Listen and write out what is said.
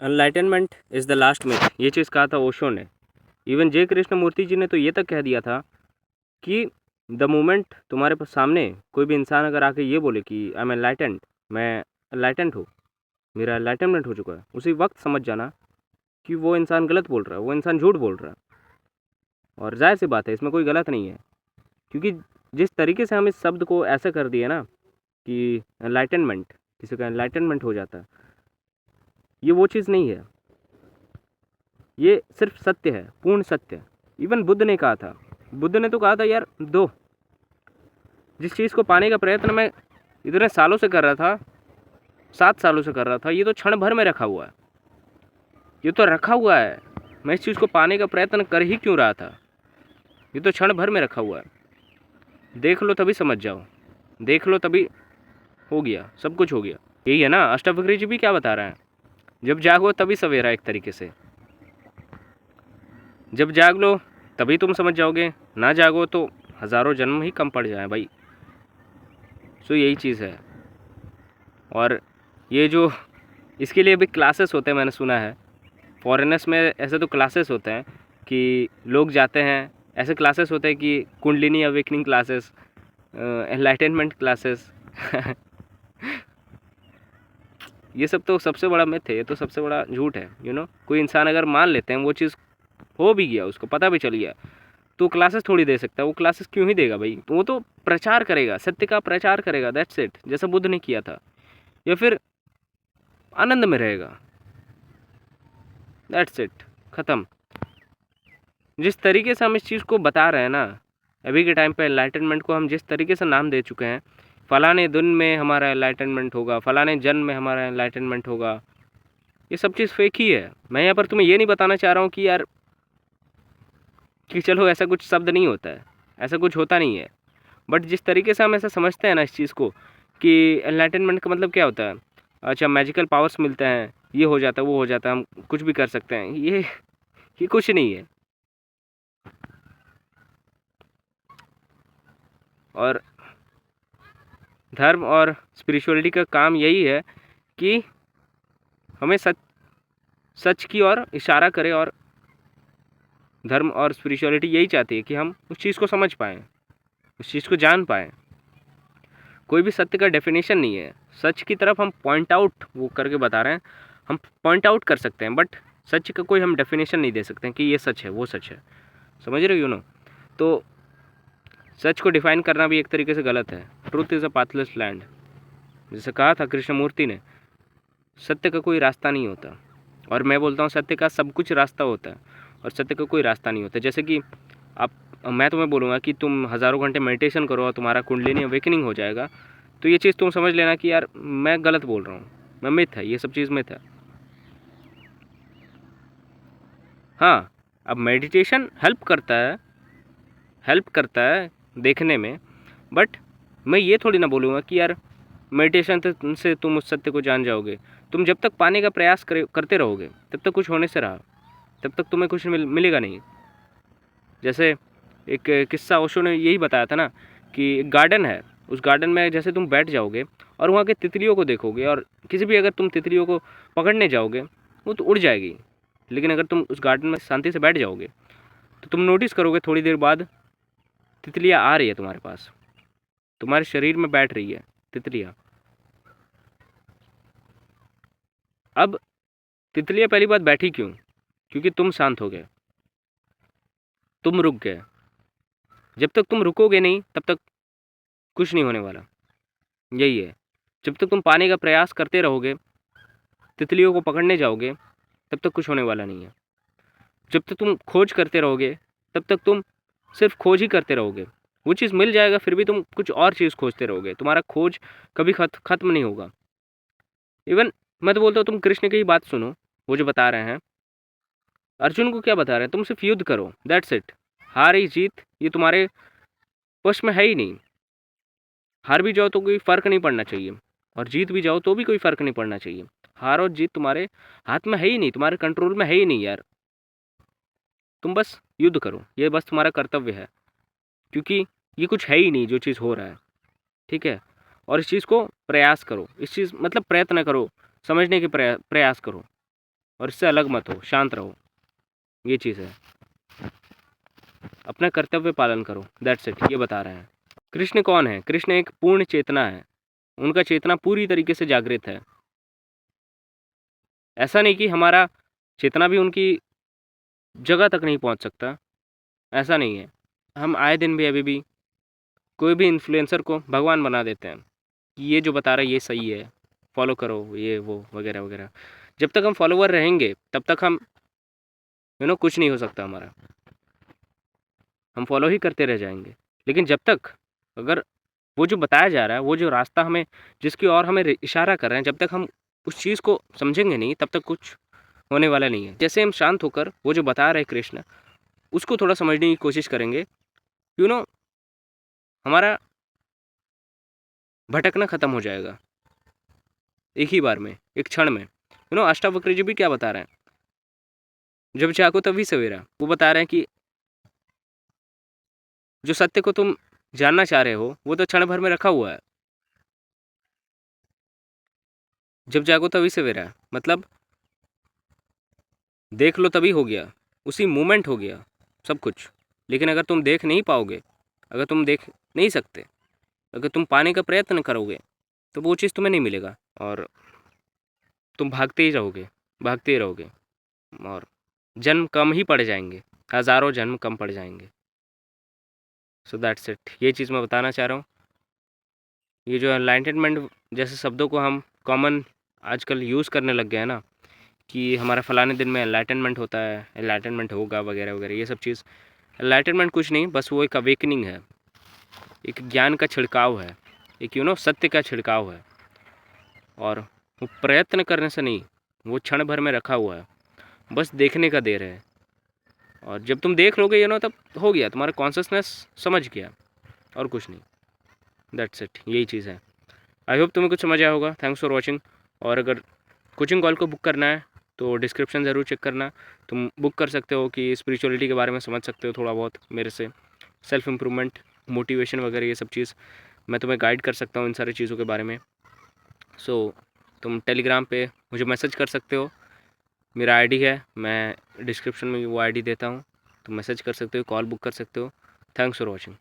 Enlightenment is the last myth, ये चीज़ कहा था ओशो ने। इवन जे कृष्णमूर्ति जी ने तो ये तक कह दिया था कि द मोमेंट तुम्हारे सामने कोई भी इंसान अगर आके ये बोले कि आई एम एनलाइटेंड, मैं एनलाइटेंड हूँ, मेरा एनलाइटनमेंट हो चुका है, उसी वक्त समझ जाना कि वो इंसान गलत बोल रहा है, वो इंसान झूठ बोल रहा है। और जाहिर सी बात है, इसमें कोई गलत नहीं है, क्योंकि जिस तरीके से हम इस शब्द को ऐसे कर दिए ना कि एनलाइटनमेंट, किसी का एनलाइटनमेंट हो जाता है, ये वो चीज़ नहीं है। ये सिर्फ सत्य है, पूर्ण सत्य। इवन बुद्ध ने कहा था, बुद्ध ने तो कहा था यार दो, जिस चीज़ को पाने का प्रयत्न मैं इतने सालों से कर रहा था, 7 सालों से कर रहा था, ये तो क्षण भर में रखा हुआ है, ये तो रखा हुआ है, मैं इस चीज़ को पाने का प्रयत्न कर ही क्यों रहा था, ये तो क्षण भर में रखा हुआ है। देख लो तभी समझ जाओ, देख लो तभी हो गया, सब कुछ हो गया। यही है ना, अष्टवक्री जी भी क्या बता रहे हैं, जब जागो तभी सवेरा। एक तरीके से जब जाग लो तभी तुम समझ जाओगे, ना जागो तो हज़ारों जन्म ही कम पड़ जाए भाई। सो यही चीज़ है। और ये जो इसके लिए भी क्लासेस होते हैं, मैंने सुना है फॉरेनर्स में ऐसे तो क्लासेस होते हैं कि लोग जाते हैं, ऐसे क्लासेस होते हैं कि kundalini awakening classes, enlightenment classes ये सब तो सबसे बड़ा मिथ है, ये तो सबसे बड़ा झूठ है। कोई इंसान अगर मान लेते हैं वो चीज़ हो भी गया, उसको पता भी चल गया, तो क्लासेस थोड़ी दे सकता है। वो क्लासेस क्यों ही देगा भाई, वो तो प्रचार करेगा, सत्य का प्रचार करेगा, दैट्स इट, जैसा बुद्ध ने किया था, या फिर आनंद में रहेगा, दैट्स इट, ख़त्म। जिस तरीके से हम इस चीज़ को बता रहे हैं ना, अभी के टाइम पे एनलाइटनमेंट को हम जिस तरीके से नाम दे चुके हैं, फलाने दिन में हमारा एनलाइटनमेंट होगा, फलाने जन्म में हमारा एनलाइटनमेंट होगा, ये सब चीज़ फेक ही है। मैं यहाँ पर तुम्हें ये नहीं बताना चाह रहा हूँ कि यार कि चलो ऐसा कुछ शब्द नहीं होता है, ऐसा कुछ होता नहीं है, बट जिस तरीके से हम ऐसा समझते हैं ना इस चीज़ को कि एनलाइटनमेंट का मतलब क्या होता है, अच्छा मैजिकल पावर्स मिलते हैं, ये हो जाता है, वो हो जाता है, हम कुछ भी कर सकते हैं, ये कुछ नहीं है। और धर्म और स्पिरिचुअलिटी का काम यही है कि हमें सच सच की ओर इशारा करे, और धर्म और स्पिरिचुअलिटी यही चाहती है कि हम उस चीज़ को समझ पाएँ, उस चीज़ को जान पाएँ। कोई भी सत्य का डेफिनेशन नहीं है, सच की तरफ हम पॉइंट आउट वो करके बता रहे हैं, हम पॉइंट आउट कर सकते हैं, बट सच का कोई हम डेफिनेशन नहीं दे सकते हैं कि ये सच है, वो सच है। समझ रहे हो ना? तो सच को डिफाइन करना भी एक तरीके से गलत है। Truth is a pathless land, जैसे कहा था कृष्णमूर्ति ने, सत्य का कोई रास्ता नहीं होता। और मैं बोलता हूँ सत्य का सब कुछ रास्ता होता है, और सत्य का कोई रास्ता नहीं होता। जैसे कि आप, मैं तुम्हें बोलूँगा कि तुम हज़ारों घंटे मेडिटेशन करो और तुम्हारा कुंडलिनी अवेकनिंग हो जाएगा, तो ये चीज़ तुम समझ लेना कि यार मैं गलत बोल रहा हूँ, मैं मिथ है, ये सब चीज़ मिथ है। हाँ, अब मेडिटेशन हेल्प करता है देखने में, बट मैं ये थोड़ी ना बोलूँगा कि यार मेडिटेशन से तुम उस सत्य को जान जाओगे। तुम जब तक पाने का प्रयास करते रहोगे तब तक कुछ होने से रहा, तब तक तुम्हें कुछ मिलेगा नहीं। जैसे एक किस्सा ओशो ने यही बताया था ना कि एक गार्डन है, उस गार्डन में जैसे तुम बैठ जाओगे और वहाँ के तितलियों को देखोगे, और किसी भी अगर तुम तितलियों को पकड़ने जाओगे वो तो उड़ जाएगी, लेकिन अगर तुम उस गार्डन में शांति से बैठ जाओगे तो तुम नोटिस करोगे थोड़ी देर बाद तितलियाँ आ रही है तुम्हारे पास, तुम्हारे शरीर में बैठ रही है तितलियाँ। अब तितलियाँ पहली बात बैठी क्यों? क्योंकि तुम शांत हो गए, तुम रुक गए। जब तक तुम रुकोगे नहीं तब तक कुछ नहीं होने वाला। यही है, जब तक तुम पाने का प्रयास करते रहोगे, तितलियों को पकड़ने जाओगे, तब तक कुछ होने वाला नहीं है। जब तक तुम खोज करते रहोगे तब तक तुम सिर्फ खोज ही करते रहोगे, वो चीज़ मिल जाएगा फिर भी तुम कुछ और चीज़ खोजते रहोगे, तुम्हारा खोज कभी ख़त्म नहीं होगा। इवन मैं तो बोलता हूँ तुम कृष्ण की ही बात सुनो, वो जो बता रहे हैं, अर्जुन को क्या बता रहे हैं, तुम सिर्फ युद्ध करो, दैट्स इट। हार ही जीत ये तुम्हारे वश में है ही नहीं। हार भी जाओ तो कोई फ़र्क नहीं पड़ना चाहिए, और जीत भी जाओ तो भी कोई फ़र्क नहीं पड़ना चाहिए। हार और जीत तुम्हारे हाथ में है ही नहीं, तुम्हारे कंट्रोल में है ही नहीं यार। तुम बस युद्ध करो, ये बस तुम्हारा कर्तव्य है, क्योंकि ये कुछ है ही नहीं जो चीज़ हो रहा है, ठीक है? और इस चीज़ को प्रयास करो, इस चीज़ मतलब प्रयत्न करो, समझने की प्रयास करो। और इससे अलग मत हो, शांत रहो, ये चीज़ है। अपना कर्तव्य पालन करो, दैट्स इट, ये बता रहे हैं। कृष्ण कौन है? कृष्ण एक पूर्ण चेतना है, उनका चेतना पूरी तरीके से जागृत है। ऐसा नहीं कि हमारा चेतना भी उनकी जगह तक नहीं पहुंच सकता, ऐसा नहीं है। हम आए दिन भी अभी भी कोई भी इन्फ्लुएंसर को भगवान बना देते हैं कि ये जो बता रहा है ये सही है, फॉलो करो, ये वो वगैरह वगैरह। जब तक हम फॉलोवर रहेंगे तब तक हम कुछ नहीं हो सकता हमारा, हम फॉलो ही करते रह जाएंगे। लेकिन जब तक अगर वो जो बताया जा रहा है, वो जो रास्ता हमें जिसकी ओर हमें इशारा कर रहे हैं, जब तक हम उस चीज़ को समझेंगे नहीं तब तक कुछ होने वाला नहीं है। जैसे हम शांत होकर वो जो बता रहे हैं कृष्ण, उसको थोड़ा समझने की कोशिश करेंगे, हमारा भटकना खत्म हो जाएगा एक ही बार में, एक क्षण में। अष्टावक्र जी भी क्या बता रहे हैं, जब जागो तभी सवेरा। वो बता रहे हैं कि जो सत्य को तुम जानना चाह रहे हो वो तो क्षण भर में रखा हुआ है। जब जागो तभी सवेरा मतलब देख लो तभी हो गया, उसी मोमेंट हो गया सब कुछ। लेकिन अगर तुम देख नहीं पाओगे, अगर तुम देख नहीं सकते, अगर तुम पाने का प्रयत्न करोगे तो वो चीज़ तुम्हें नहीं मिलेगा, और तुम भागते ही रहोगे, भागते ही रहोगे, और जन्म कम ही पड़ जाएंगे, हज़ारों जन्म कम पड़ जाएंगे। सो दैट्स इट, ये चीज़ मैं बताना चाह रहा हूँ। ये जो एनलाइटनमेंट जैसे शब्दों को हम कॉमन आजकल यूज़ करने लग गए हैं ना, कि हमारा फलाने दिन में एनलाइटनमेंट होता है, एनलाइटनमेंट होगा वगैरह वगैरह, ये सब चीज़। एनलाइटनमेंट कुछ नहीं, बस वो एक अवेकनिंग है, एक ज्ञान का छिड़काव है, एक सत्य का छिड़काव है। और वो प्रयत्न करने से नहीं, वो क्षण भर में रखा हुआ है, बस देखने का देर है। और जब तुम देख लोगे तब हो गया, तुम्हारा कॉन्शियसनेस समझ गया, और कुछ नहीं। दैट्स इट, यही चीज़ है। आई होप तुम्हें कुछ समझ आया होगा। Thanks for watching. और अगर कोचिंग कॉल को बुक करना है तो डिस्क्रिप्शन ज़रूर चेक करना, तुम बुक कर सकते हो कि स्पिरिचुअलिटी के बारे में समझ सकते हो थोड़ा बहुत मेरे से, सेल्फ इम्प्रूवमेंट, मोटिवेशन वगैरह, ये सब चीज़ मैं तुम्हें गाइड कर सकता हूँ इन सारी चीज़ों के बारे में। सो तुम टेलीग्राम पे मुझे मैसेज कर सकते हो, मेरा आईडी है, मैं डिस्क्रिप्शन में वो आईडी देता हूँ, तुम मैसेज कर सकते हो, कॉल बुक कर सकते हो। Thanks for watching.